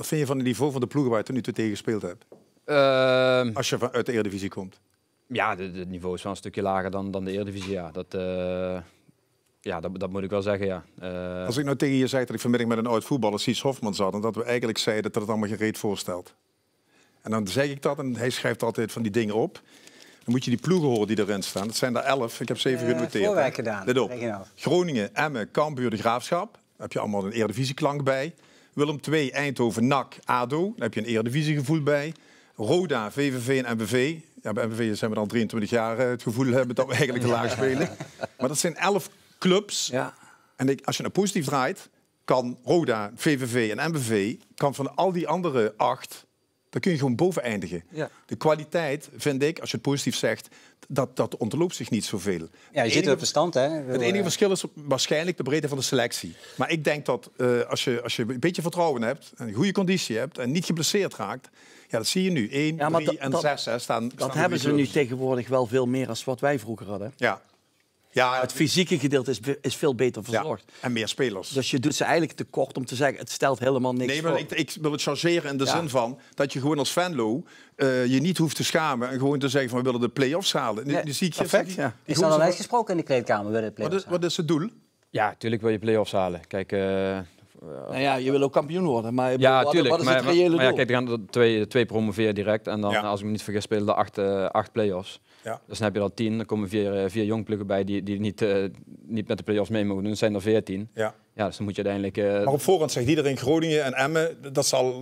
Wat vind je van het niveau van de ploegen waar je tot nu toe tegen gespeeld hebt? Als je uit de Eredivisie komt. Ja, het niveau is wel een stukje lager dan de Eredivisie. Ja. Dat moet ik wel zeggen, ja. Als ik nou tegen je zei dat ik vanmiddag met een oud voetballer, Sies Hofman, zat... en dat we eigenlijk zeiden dat het allemaal geen reet voorstelt. En dan zeg ik dat en hij schrijft altijd van die dingen op. Dan moet je die ploegen horen die erin staan. Dat zijn er 11. Ik heb 7 genoteerd. Voorwijk gedaan. Let op. Groningen, Emmen, Cambuur, de Graafschap. Daar heb je allemaal een Eredivisieklank bij. Willem II, Eindhoven, NAC, ADO. Daar heb je een Eredivisiegevoel bij. Roda, VVV en MVV. Ja, bij MVV zijn we al 23 jaar het gevoel hebben dat we eigenlijk te laag spelen. Maar dat zijn 11 clubs. Ja. En als je nou positief draait, kan Roda, VVV en MVV... kan van al die andere 8... dan kun je gewoon boven eindigen. Ja. De kwaliteit, vind ik, als je het positief zegt... dat ontloopt zich niet zoveel. Ja, je zit op verstand, hè? Het enige verschil is waarschijnlijk de breedte van de selectie. Maar ik denk dat als je een beetje vertrouwen hebt... en een goede conditie hebt en niet geblesseerd raakt... ja, dat zie je nu. 1, 3 en 6 staan. Dat hebben ze nu tegenwoordig wel veel meer dan wat wij vroeger hadden. Ja. Ja, het fysieke gedeelte is veel beter verzorgd. Ja, en meer spelers. Dus je doet ze eigenlijk tekort om te zeggen, het stelt helemaal niks voor. Nee, maar ik wil het chargeren in de zin van... dat je gewoon als Venlo je niet hoeft te schamen... en gewoon te zeggen van we willen de play-offs halen. Ja, perfect, ja. Is er al uitgesproken in de kleedkamer bij de play-offs? Wat is het doel? Ja, natuurlijk wil je play-offs halen. Kijk... nou ja, je wil ook kampioen worden, maar ja, wat is het reële doel? Ja, kijk, er gaan twee promoveren direct. En dan, als ik me niet vergis, spelen er 8 play-offs. Ja. Dus dan heb je er 10. Dan komen 4 jongploegen bij die niet met de play-offs mee mogen doen. Dan zijn er 14. Ja, dus dan moet je uiteindelijk... Maar op voorhand zegt iedereen Groningen en Emmen,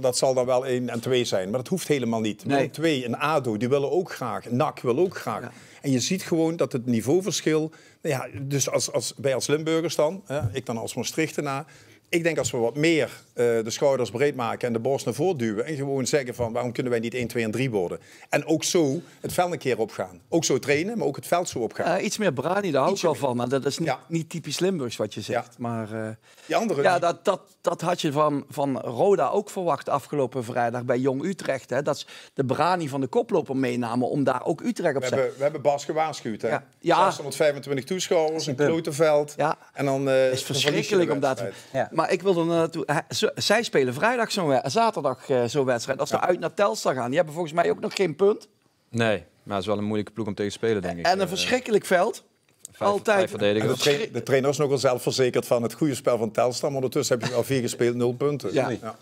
dat zal dan wel 1 en 2 zijn. Maar dat hoeft helemaal niet. Nee. 2 en ADO, die willen ook graag. NAC wil ook graag. Ja. En je ziet gewoon dat het niveauverschil... Ja, dus wij als Limburgers dan, ik dan als Maastrichtenaar... Ik denk als we wat meer de schouders breed maken en de borst naar voren duwen... en gewoon zeggen van waarom kunnen wij niet 1, 2 en 3 worden. En ook zo het veld een keer opgaan. Ook zo trainen, maar ook het veld zo opgaan. Iets meer brani, daar hou ik wel van. Maar dat is niet typisch Limburgs wat je zegt. Ja. Maar die andere, dat had je van Roda ook verwacht afgelopen vrijdag bij Jong Utrecht. Hè? Dat ze de brani van de koploper meenamen om daar ook Utrecht op te zetten. We hebben Bas gewaarschuwd. Hè? Ja. 625 toeschouwers, een klote veld. Ja. En dan, is verschrikkelijk om dat te... Maar ik wilde naartoe. Zij spelen vrijdag zaterdag zo'n wedstrijd. Als ze uit naar Telstar gaan. Die hebben volgens mij ook nog geen punt. Nee, maar het is wel een moeilijke ploeg om tegen te spelen, denk ik. En een verschrikkelijk veld. Altijd. De trainer is nogal zelfverzekerd van het goede spel van Telstar. Maar ondertussen heb je al 4 gespeeld, 0 punten. Ja.